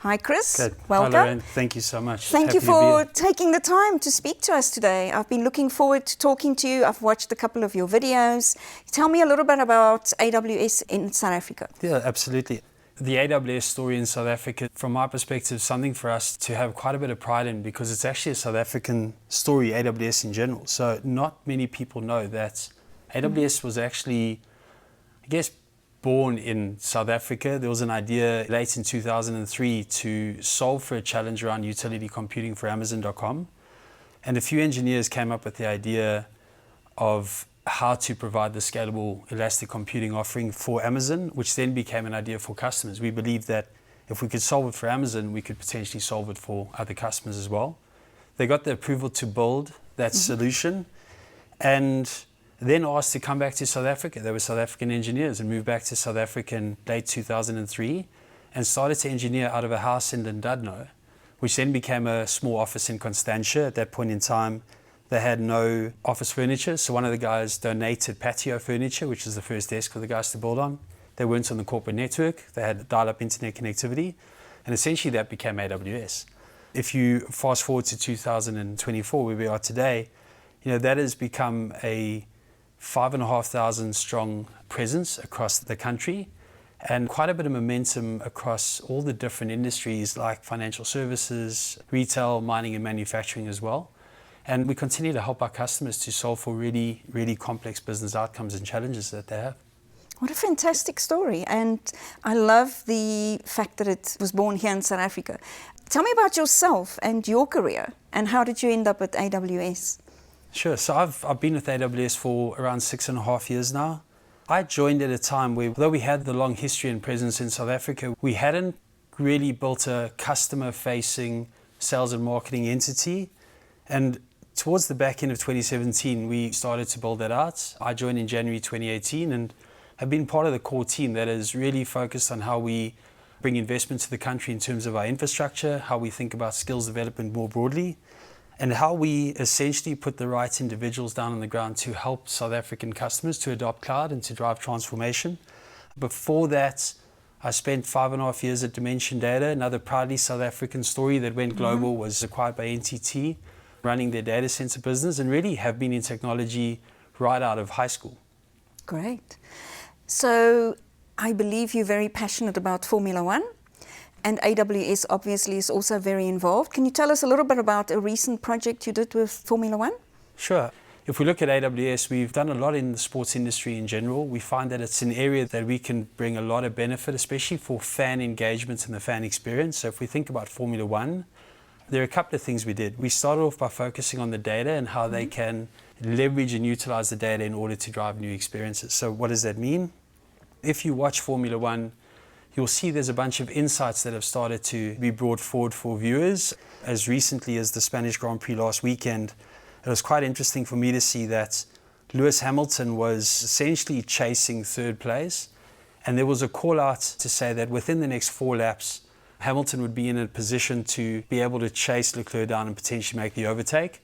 Hi, Chris. Good. Welcome. Hi, Lorraine. Thank you so much. Thank Happy you to for be taking the time to speak to us today. I've been looking forward to talking to you. I've watched a couple of your videos. Tell me a little bit about AWS in South Africa. here. Yeah, absolutely. The AWS story in South Africa, from my perspective, is something for us to have quite a bit of pride in because it's actually a South African story, AWS in general. So not many people know that AWS was actually, I guess, born in South Africa. There was an idea late in 2003 to solve for a challenge around utility computing for Amazon.com. And a few engineers came up with the idea of how to provide the scalable elastic computing offering for Amazon, which then became an idea for customers. We believed that if we could solve it for Amazon, we could potentially solve it for other customers as well. They got the approval to build that solution and then asked to come back to South Africa. They were South African engineers and moved back to South Africa in late 2003 and started to engineer out of a house in Llandudno, which then became a small office in Constantia. At that point in time, they had no office furniture, so one of the guys donated patio furniture, which is the first desk for the guys to build on. They weren't on the corporate network. They had dial-up internet connectivity, and essentially that became AWS. If you fast forward to 2024, where we are today, that has become a 5,500 strong presence across the country and quite a bit of momentum across all the different industries like financial services, retail, mining and manufacturing as well. And we continue to help our customers to solve for really, really complex business outcomes and challenges that they have. What a fantastic story. And I love the fact that it was born here in South Africa. Tell me about yourself and your career and how did you end up at AWS? Sure. So I've been with AWS for around 6.5 years now. I joined at a time where, although we had the long history and presence in South Africa, we hadn't really built a customer-facing sales and marketing entity. And towards the back end of 2017, we started to build that out. I joined in January 2018 and have been part of the core team that is really focused on how we bring investment to the country in terms of our infrastructure, how we think about skills development more broadly, and how we essentially put the right individuals down on the ground to help South African customers to adopt cloud and to drive transformation. Before that, I spent 5.5 years at Dimension Data, another proudly South African story that went global, was acquired by NTT, running their data center business, and really have been in technology right out of high school. Great. So I believe you're very passionate about Formula One. And AWS obviously is also very involved. Can you tell us a little bit about a recent project you did with Formula One? Sure. If we look at AWS, we've done a lot in the sports industry in general. We find that it's an area that we can bring a lot of benefit, especially for fan engagement and the fan experience. So if we think about Formula One, there are a couple of things we did. We started off by focusing on the data and how they can leverage and utilize the data in order to drive new experiences. So what does that mean? If you watch Formula One, you'll see there's a bunch of insights that have started to be brought forward for viewers. As recently as the Spanish Grand Prix last weekend, it was quite interesting for me to see that Lewis Hamilton was essentially chasing third place. And there was a call out to say that within the next 4 laps, Hamilton would be in a position to be able to chase Leclerc down and potentially make the overtake.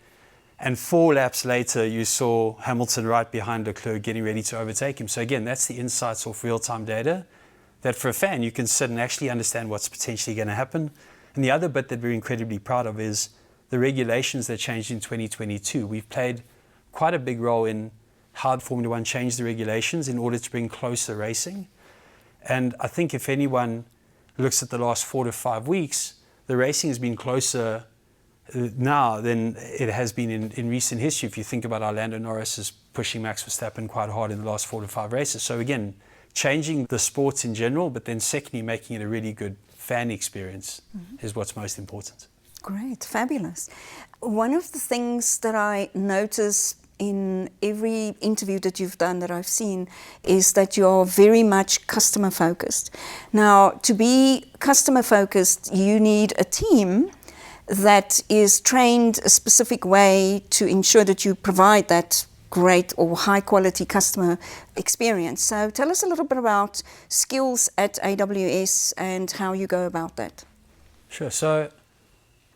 And 4 laps later, you saw Hamilton right behind Leclerc getting ready to overtake him. So again, that's the insights of real-time data that for a fan, you can sit and actually understand what's potentially going to happen. And the other bit that we're incredibly proud of is the regulations that changed in 2022. We've played quite a big role in how Formula One changed the regulations in order to bring closer racing. And I think if anyone looks at the last 4 to 5 weeks, the racing has been closer now than it has been in recent history. If you think about Lando Norris is pushing Max Verstappen quite hard in the last 4 to 5 races. So again, changing the sports in general, but then secondly, making it a really good fan experience is what's most important. Great, fabulous. One of the things that I notice in every interview that you've done that I've seen is that you're very much customer focused. Now, to be customer focused, you need a team that is trained a specific way to ensure that you provide that great or high quality customer experience. So tell us a little bit about skills at AWS and how you go about that. Sure. So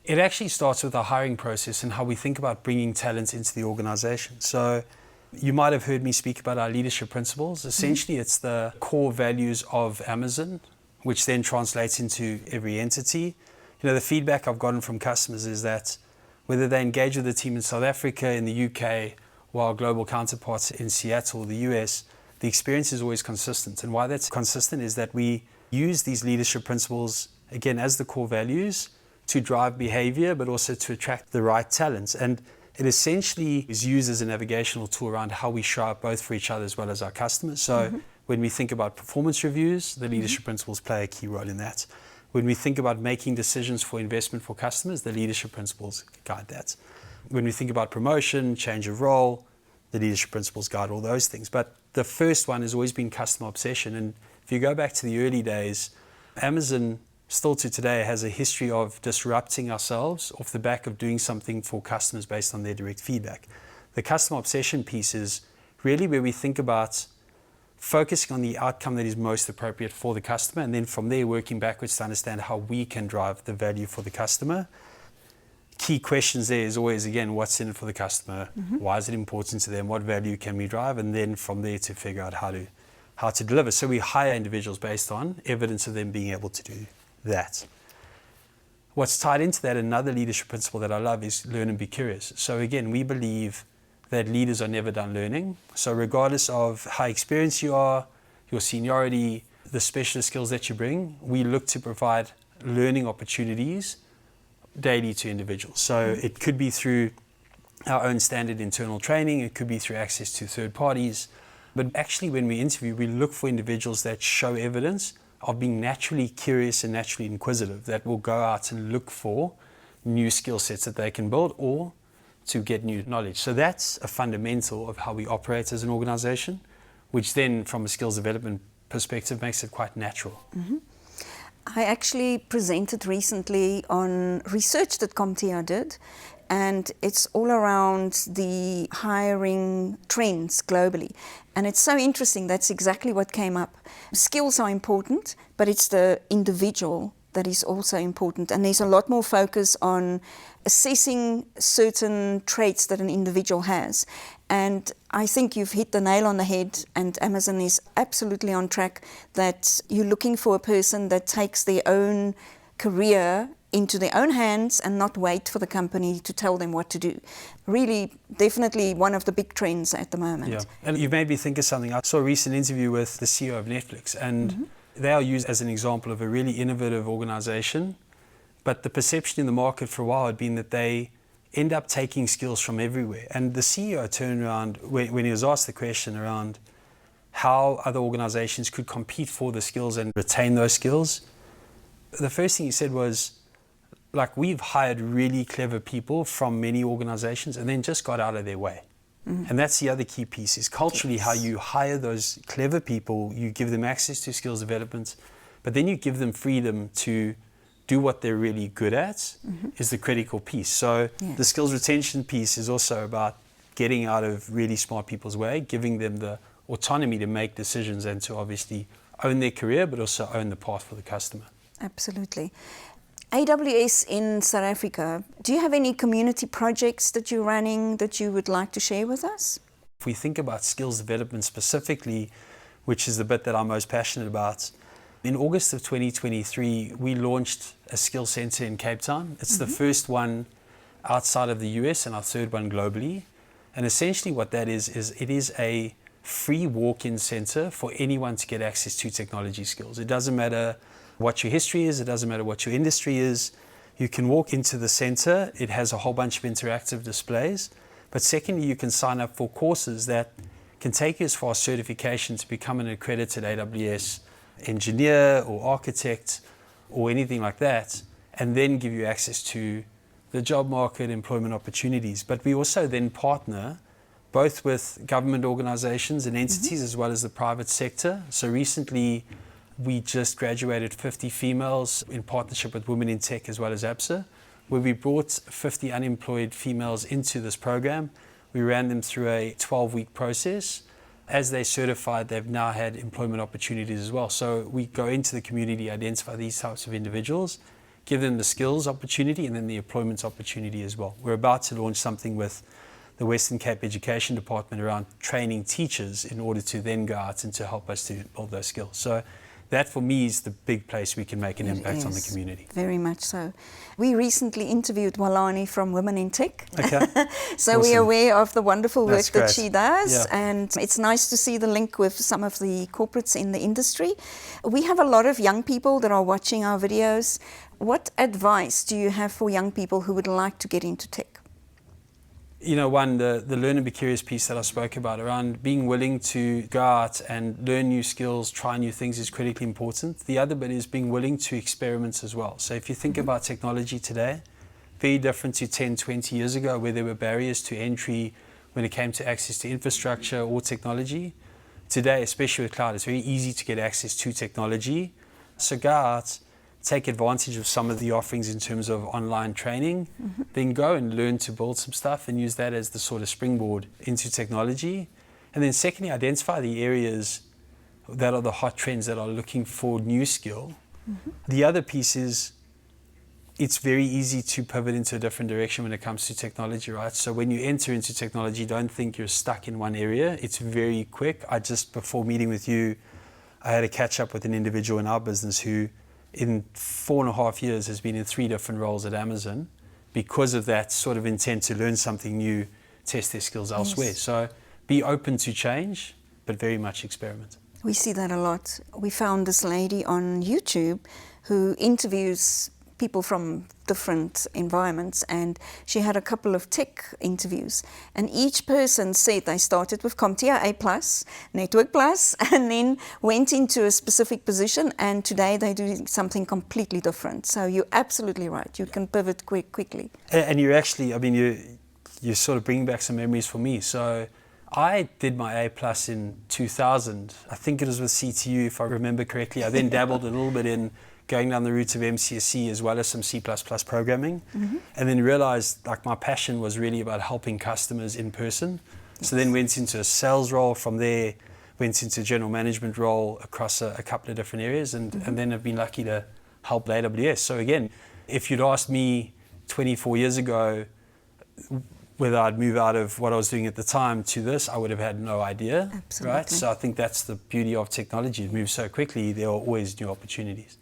it actually starts with our hiring process and how we think about bringing talent into the organization. So you might have heard me speak about our leadership principles. Essentially, it's the core values of Amazon, which then translates into every entity. You know, the feedback I've gotten from customers is that whether they engage with the team in South Africa, in the UK, or our global counterparts in Seattle or the US, the experience is always consistent. And why that's consistent is that we use these leadership principles, again, as the core values to drive behavior, but also to attract the right talents. And it essentially is used as a navigational tool around how we show up both for each other as well as our customers. So when we think about performance reviews, the leadership principles play a key role in that. When we think about making decisions for investment for customers, the leadership principles guide that. When we think about promotion, change of role, the leadership principles guide all those things. But the first one has always been customer obsession. And if you go back to the early days, Amazon still to today has a history of disrupting ourselves off the back of doing something for customers based on their direct feedback. The customer obsession piece is really where we think about focusing on the outcome that is most appropriate for the customer, and then from there working backwards to understand how we can drive the value for the customer. Key questions there is always, again, what's in it for the customer? Why is it important to them? What value can we drive? And then from there to figure out how to deliver. So we hire individuals based on evidence of them being able to do that. What's tied into that, another leadership principle that I love, is learn and be curious. So again, we believe that leaders are never done learning. So regardless of how experienced you are, your seniority, the specialist skills that you bring, we look to provide learning opportunities daily to individuals. So it could be through our own standard internal training, it could be through access to third parties. But actually when we interview, we look for individuals that show evidence of being naturally curious and naturally inquisitive, that will go out and look for new skill sets that they can build or to get new knowledge. So that's a fundamental of how we operate as an organization, which then from a skills development perspective makes it quite natural. I actually presented recently on research that CompTIA did, and it's all around the hiring trends globally. And it's so interesting, that's exactly what came up. Skills are important, but it's the individual that is also important. And there's a lot more focus on assessing certain traits that an individual has. And I think you've hit the nail on the head, and Amazon is absolutely on track, that you're looking for a person that takes their own career into their own hands and not wait for the company to tell them what to do. Really, definitely one of the big trends at the moment. Yeah, and you've made me think of something. I saw a recent interview with the CEO of Netflix, and they are used as an example of a really innovative organization. But the perception in the market for a while had been that they end up taking skills from everywhere. And the CEO turned around when he was asked the question around how other organizations could compete for the skills and retain those skills. The first thing he said was, like, we've hired really clever people from many organizations and then just got out of their way. And that's the other key piece, is culturally how you hire those clever people, you give them access to skills development, but then you give them freedom to do what they're really good at is the critical piece. So the skills retention piece is also about getting out of really smart people's way, giving them the autonomy to make decisions and to obviously own their career, but also own the path for the customer. Absolutely. AWS in South Africa, do you have any community projects that you're running that you would like to share with us? If we think about skills development specifically, which is the bit that I'm most passionate about, in August of 2023, we launched a skill center in Cape Town. It's the first one outside of the US and our third one globally. And essentially what that is it is a free walk-in center for anyone to get access to technology skills. It doesn't matter what your history is, it doesn't matter what your industry is. You can walk into the center, it has a whole bunch of interactive displays. But secondly, you can sign up for courses that can take you as far as certification to become an accredited AWS engineer or architect or anything like that, and then give you access to the job market, employment opportunities. But we also then partner both with government organizations and entities as well as the private sector. So recently we just graduated 50 females in partnership with Women in Tech as well as ABSA, where we brought 50 unemployed females into this program. We ran them through a 12-week process. As they certified, they've now had employment opportunities as well. So we go into the community, identify these types of individuals, give them the skills opportunity and then the employment opportunity as well. We're about to launch something with the Western Cape Education Department around training teachers in order to then go out and to help us to build those skills. So that for me is the big place we can make an impact on the community. Very much so. We recently interviewed Walani from Women in Tech. Okay. So Awesome. we're aware of the wonderful work That's that great. she does, Yeah. and it's nice to see the link with some of the corporates in the industry. We have a lot of young people that are watching our videos. What advice do you have for young people who would like to get into tech? You know, one, the learn and be curious piece that I spoke about around being willing to go out and learn new skills, try new things is critically important. The other bit is being willing to experiment as well. So if you think about technology today, very different to 10, 20 years ago where there were barriers to entry when it came to access to infrastructure or technology. Today, especially with cloud, it's very easy to get access to technology. So go out, take advantage of some of the offerings in terms of online training, then go and learn to build some stuff and use that as the sort of springboard into technology. And then secondly, identify the areas that are the hot trends that are looking for new skill. The other piece is it's very easy to pivot into a different direction when it comes to technology, right? So when you enter into technology, don't think you're stuck in one area. It's very quick. Before meeting with you, I had a catch up with an individual in our business who in 4.5 years has been in 3 different roles at Amazon because of that sort of intent to learn something new, test their skills elsewhere. Yes. So be open to change, but very much experiment. We see that a lot. We found this lady on YouTube who interviews people from different environments, and she had a couple of tech interviews, and each person said they started with CompTIA A+, Network Plus, and then went into a specific position, and today they do something completely different. So you're absolutely right. You can pivot quickly. And you're actually, I mean, you're sort of bringing back some memories for me. So I did my A+ in 2000. I think it was with CTU, if I remember correctly. I then dabbled a little bit in going down the route of MCSE as well as some C++ programming, and then realized like my passion was really about helping customers in person. So then went into a sales role. From there, went into a general management role across a couple of different areas, and then have been lucky to help AWS. So again, if you'd asked me 24 years ago whether I'd move out of what I was doing at the time to this, I would have had no idea. Absolutely. Right? So I think that's the beauty of technology. It moves so quickly, there are always new opportunities.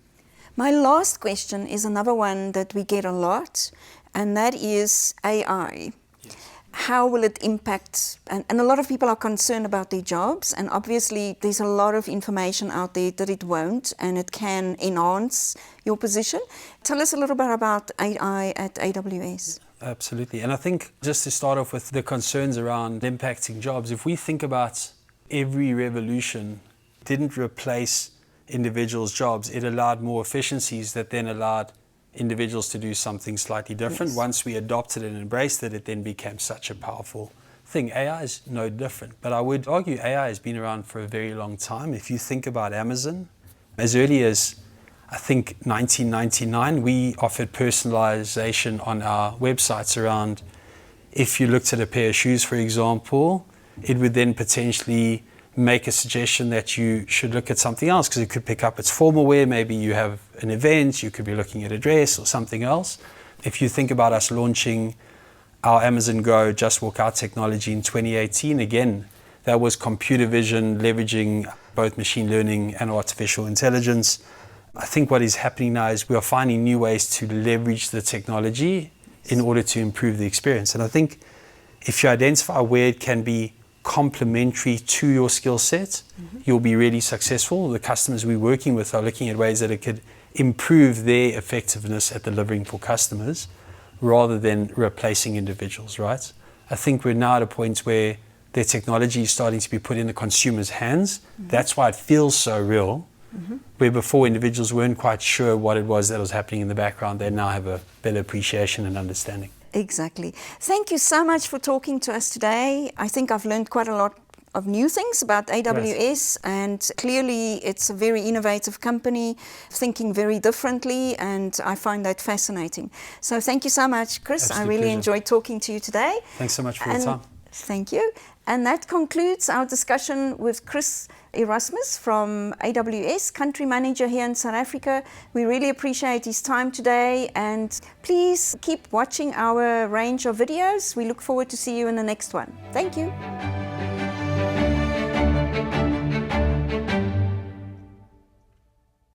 My last question is another one that we get a lot, and that is AI. Yes. How will it impact, and a lot of people are concerned about their jobs, and obviously there's a lot of information out there that it won't, and it can enhance your position. Tell us a little bit about AI at AWS. Absolutely. And I think just to start off with the concerns around impacting jobs, if we think about every revolution didn't replace individuals' jobs, it allowed more efficiencies that then allowed individuals to do something slightly different. Yes. Once we adopted and embraced it, it then became such a powerful thing. AI is no different, but I would argue AI has been around for a very long time. If you think about Amazon, as early as I think 1999, we offered personalization on our websites around, if you looked at a pair of shoes, for example, it would then potentially make a suggestion that you should look at something else because it could pick up its formal wear. Maybe you have an event, you could be looking at a dress or something else. If you think about us launching our Amazon Go Just Walk Out technology in 2018, again, that was computer vision leveraging both machine learning and artificial intelligence. I think what is happening now is we are finding new ways to leverage the technology in order to improve the experience. And I think if you identify where it can be complementary to your skill set, you'll be really successful. The customers we're working with are looking at ways that it could improve their effectiveness at delivering for customers rather than replacing individuals, right? I think we're now at a point where the technology is starting to be put in the consumer's hands. That's why it feels so real. Where before individuals weren't quite sure what it was that was happening in the background, they now have a better appreciation and understanding. Exactly. Thank you so much for talking to us today. I think I've learned quite a lot of new things about AWS, and clearly it's a very innovative company, thinking very differently, and I find that fascinating. So thank you so much, Chris. Absolute I really pleasure. enjoyed talking to you today. Thanks so much for your time. Thank you. And that concludes our discussion with Chris Erasmus from AWS Country Manager here in South Africa. We really appreciate his time today, and please keep watching our range of videos. We look forward to see you in the next one. Thank you.